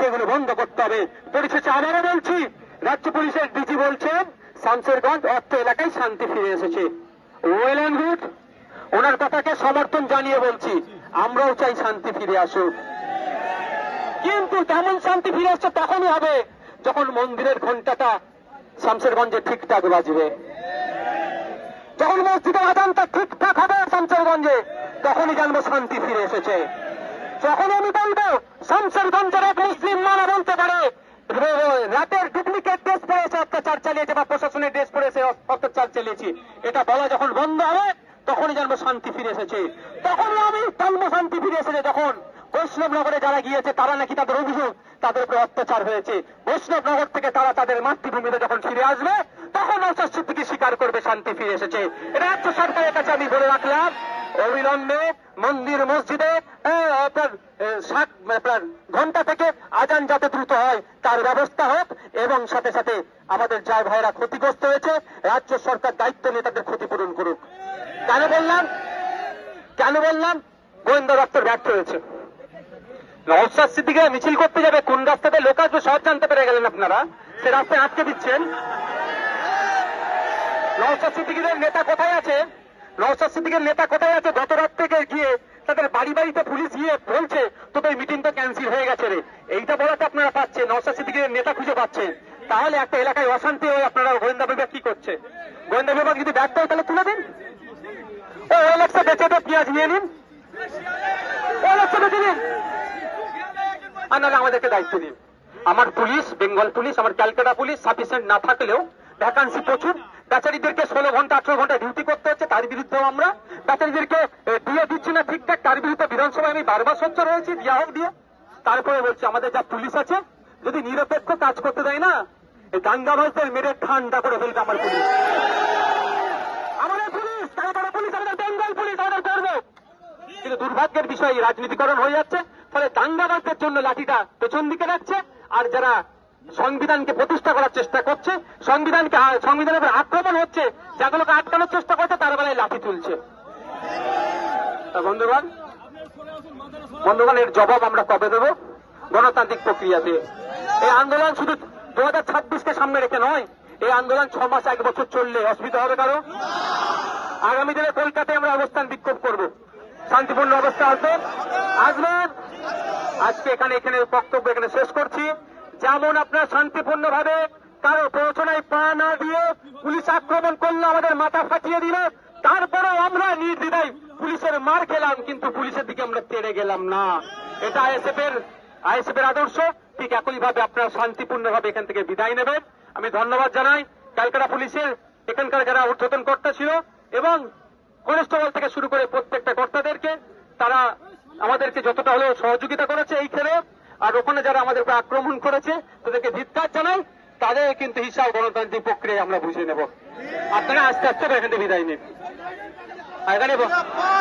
সেগুলো বন্ধ করতে হবে। পরিশেষে আবারও বলছি, রাজ্য পুলিশের ডিজি বলছেন শামশেরগঞ্জ অর্থ এলাকায় শান্তি ফিরে এসেছে। ওয়েল অ্যান্ড গুড, ওনার কথাকে সমর্থন জানিয়ে বলছি আমরাও চাই শান্তি ফিরে আসুক, কিন্তু তেমন শান্তি ফিরে আসছে তখনই হবে যখন মন্দিরের ঘন্টাটা শামশেরগঞ্জে ঠিকঠাক বাজবে, যখন মসজিদের আজানটা ঠিকঠাক হবে শামশেরগঞ্জে, তখনই জানবো শান্তি ফিরে এসেছে। যখন আমি বলবো শামশেরগঞ্জের এক মুসলিম মানা বলতে পারে রাতের ডুপ্লিকেট ড্রেস পরেছে অত্যাচার চালিয়েছে বা প্রশাসনের ড্রেস পরেছে অত্যাচার চালিয়েছি, এটা বলা যখন বন্ধ হবে তখনই জানবো শান্তি ফিরে এসেছে। তখনই আমি জানবো শান্তি ফিরে এসেছে যখন বৈষ্ণবনগরে যারা গিয়েছে তারা নাকি তাদের অভিযোগ তাদের উপরে অত্যাচার হয়েছে, বৈষ্ণবনগর থেকে তারা তাদের মাতৃভূমিতে যখন ফিরে আসবে তখন নওশাদ সিদ্দিকী স্বীকার করবে শান্তি ফিরে এসেছে। রাজ্য সরকারের কাছে আমি বলে রাখলাম, অবিলম্বে মন্দির মসজিদে আপনার ঘন্টা থেকে আজান যাতে দ্রুত হয় তার ব্যবস্থা হোক, এবং সাথে সাথে আমাদের যার ভাইরা ক্ষতিগ্রস্ত হয়েছে রাজ্য সরকার দায়িত্ব নিয়ে তাদের ক্ষতিপূরণ করুক। কেন বললাম গোয়েন্দা দপ্তর ব্যর্থ হয়েছে। নওশাদ সিদ্দিকী মিছিল করতে যাবে, কোন রাস্তাতে লোক আসবে সব জানতে পেরে গেলেন আপনারা, সে রাস্তায় আটকে দিচ্ছেন। নওশাদ সিদ্দিকীদের নেতা কোথায় আছে? নওশাদ সিদ্দিকীর নেতা কোথায় আছে? গত রাত থেকে গিয়ে তাদের বাড়ি বাড়িতে পুলিশ গিয়ে বলছে তোদের মিটিং তো ক্যান্সেল হয়ে গেছে রে, এইটা বলাতে আপনারা পাচ্ছেন নওশাদ সিদ্দিকীর নেতা খুঁজে পাচ্ছেন। তাহলে একটা এলাকায় অশান্তি হয়ে আপনারা গোয়েন্দা বিভাগ কি করছে? গোয়েন্দা বিভাগ যদি ব্যর্থ হয় তাহলে তুলে দিন, ও এলাকা বেঁচে তো পেঁয়াজ নিয়ে নিন, ও এলাকা বেঁচে নিন, আর নাহলে আমাদেরকে দায়িত্ব দিন। আমার পুলিশ, বেঙ্গল পুলিশ, আমার ক্যালকাটা পুলিশ সাফিসিয়েন্ট না থাকলেও ভ্যাকান্সি প্রচুর, বেচারীদেরকে 16 ঘন্টা 18 ঘন্টা ডিউটি করতে হচ্ছে, তার বিরুদ্ধেও আমরা বেচারীদেরকে দিয়ে দিচ্ছি না ঠিকঠাক, তার বিরুদ্ধে বিধানসভায় আমি বারবার সোচ্চার হয়েছি, দিয়া হোক দিয়ে। তারপরে বলছি আমাদের যা পুলিশ আছে যদি নিরপেক্ষ কাজ করতে দেয় না, এই দাঙ্গাবাজদের মেরে ঠান্ডা করে ফেলবে আমার পুলিশ। আমাদের পুলিশ, তারা পুলিশ, আমাদের বেঙ্গল পুলিশ, আমাদের গর্ব। কিন্তু দুর্ভাগ্যের বিষয় রাজনীতিকরণ হয়ে যাচ্ছে, ফলে দাঙ্গাবাজদের জন্য লাঠিটা পেছন দিকে রাখছে, আর যারা সংবিধানকে প্রতিষ্ঠা করার চেষ্টা করছে, সংবিধানের উপর আক্রমণ হচ্ছে, যাগুলোকে আটকানোর চেষ্টা করছে তার বেলায় লাঠি তুলছে। বন্ধুগণ, এর জবাব আমরা কবে দেব? গণতান্ত্রিক প্রক্রিয়াতে। এই আন্দোলন শুধু 2026কে সামনে রেখে নয়, এই আন্দোলন 6 মাস 1 বছর চললে অসুবিধা হবে কারো? আগামী দিনে কলকাতায় আমরা অবস্থান বিক্ষোভ করব, শান্তিপূর্ণ অবস্থা আসবেন। আজকে এখানে বক্তব্য এখানে শেষ করছি। যেমন আপনার শান্তিপূর্ণ ভাবে কারো প্ররোচনায় পা না দিয়ে পুলিশ আক্রমণ করলো, আমাদের মাথা ফাটিয়ে দিল, তারপরেও আমরা নির্দ্বিধায় পুলিশের মার খেলাম, কিন্তু পুলিশের দিকে আমরা তেড়ে গেলাম না। এটা আইএসএফ এর আদর্শ। ঠিক একই ভাবে আপনারা শান্তিপূর্ণ ভাবে এখান থেকে বিদায় নেবেন। আমি ধন্যবাদ জানাই ক্যালকাটা পুলিশের এখানকার যারা ঊর্ধ্বতন কর্তা ছিল এবং কনস্টেবল থেকে শুরু করে প্রত্যেকটা কর্তাদেরকে, তারা আমাদেরকে যতটা হলেও সহযোগিতা করেছে এই খেলে। আর ওখানে যারা আমাদের উপর আক্রমণ করেছে তাদেরকে ধিক্কার জানাই, তাদের কিন্তু হিসাব গণতান্ত্রিক প্রক্রিয়ায় আমরা বুঝে নেব। আপনারা আস্তে আস্তে এখান থেকে বিদায় নিন, এখানে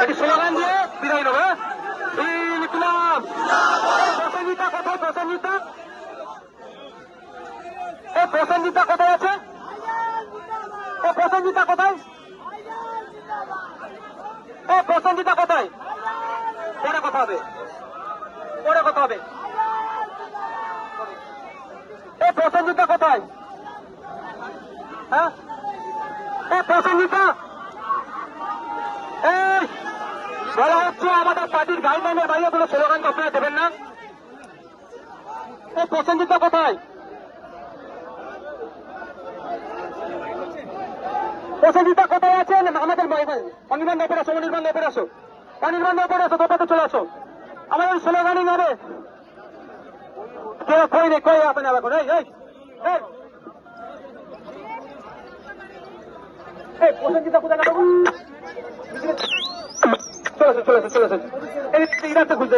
একটি স্লোগান দিয়ে বিদায় নেব। ইনকিলাব প্রসেনজিতা কোথায়? প্রসেনজিতা কোথায় আছে? প্রসেনজিতা কোথায়? প্রসেনজিতা কোথায়? পরে কথা হবে। প্রসেনজিতা কোথায়? হ্যাঁ, প্রসেনজিতা বলা হচ্ছে আমাদের পার্টির গাইডলাইনের বাইরে কোনো স্লোগান আপনারা দেবেন না। প্রসেনজিতা কোথায়? প্রসেনজিতা কোথায় আছেন? আমাদের অনির্বাণ ওপরে আসো, তোপাতে চলে আসো, আমাদের স্লোগানিং হবে। কেউ কই নেই, কই আপনি এখন প্রসেনজিতা কোথায় গেল? চলেছে এই রাস্তা খুঁজছে,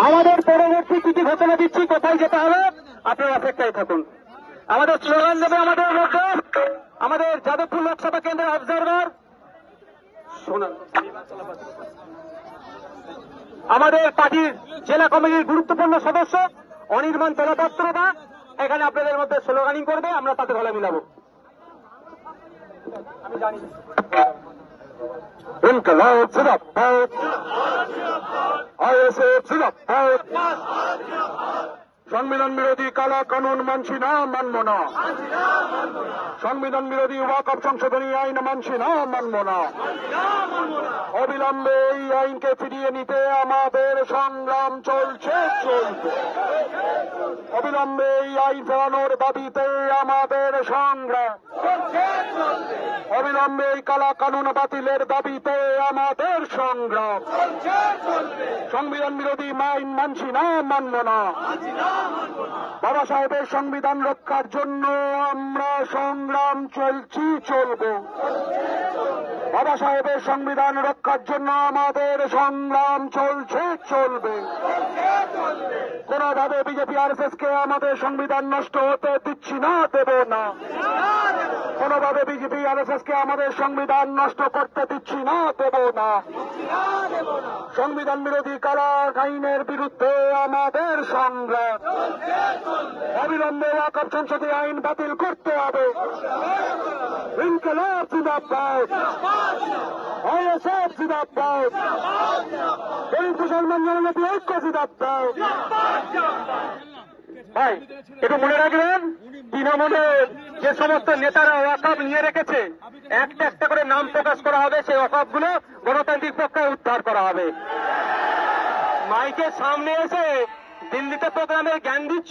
আমাদের পরবর্তী কি ঘোষণা দিচ্ছি, কোথায় যেতে হবে আপনারা অপেক্ষায় থাকুন। আমাদের স্লোগান দেবে আমাদের যাদবপুর লোকসভা কেন্দ্রের অবজারভার, আমাদের পার্টির জেলা কমিটির গুরুত্বপূর্ণ সদস্য অনির্বাণ চলাপাত্রদা এখানে আপনাদের মধ্যে স্লোগানিং করবে, আমরা তাতে গলা মিলাবো। আমি জানি ইনকলাব জিন্দাবাদ, আইএসএফ জিন্দাবাদ। সংবিধান বিরোধী কালা কানুন মানছি না, মানব না। সংবিধান বিরোধী ওয়াকফ সংশোধনী আইন মানছি না, মানব না। অবিলম্বে এই আইনকে ফিরিয়ে নিতে আমাদের সংগ্রাম চলছে, চলবে। অবিলম্বে এই আইন ফেরানোর দাবিতে আমাদের সংগ্রাম। অবিলম্বে এই কালা কানুন বাতিলের দাবিতে আমাদের সংগ্রাম। সংবিধান বিরোধী আইন মানছি না, মানব না। বাবা সাহেবের সংবিধান রক্ষার জন্য আমরা সংগ্রাম চলছি, চলব। বাবা সাহেবের সংবিধান রক্ষার জন্য আমাদের সংগ্রাম চলছে, চলবে। কোনভাবে বিজেপি আরএসএস কে আমাদের সংবিধান নষ্ট হতে দিচ্ছি না, দেব না। কোনভাবে বিজেপি আরএসএস কে আমাদের সংবিধান নষ্ট করতে দিচ্ছি না, দেব না। সংবিধান বিরোধী কালা আইনের বিরুদ্ধে আমাদের সংগ্রাম। অবিলম্বে ওয়াকফ সংশোধনী আইন বাতিল করতে হবে। ইনকলাব জিন্দাবাদ, আইএসএফ জিন্দাবাদ, দলিত মুসলমান জনজাতি ঐক্য জিন্দাবাদ। ভাই একটু মনে রাখবেন, তৃণমূলের যে সমস্ত নেতারা ওয়াকফ নিয়ে রেখেছে, একটা একটা করে নাম প্রকাশ করা হবে। সেই ওয়াকফ গুলো গণতান্ত্রিক প্রক্রিয়ায় উদ্ধার করা হবে। মাইকের সামনে এসে দিল্লিতে প্রোগ্রামের জ্ঞান দিচ্ছে।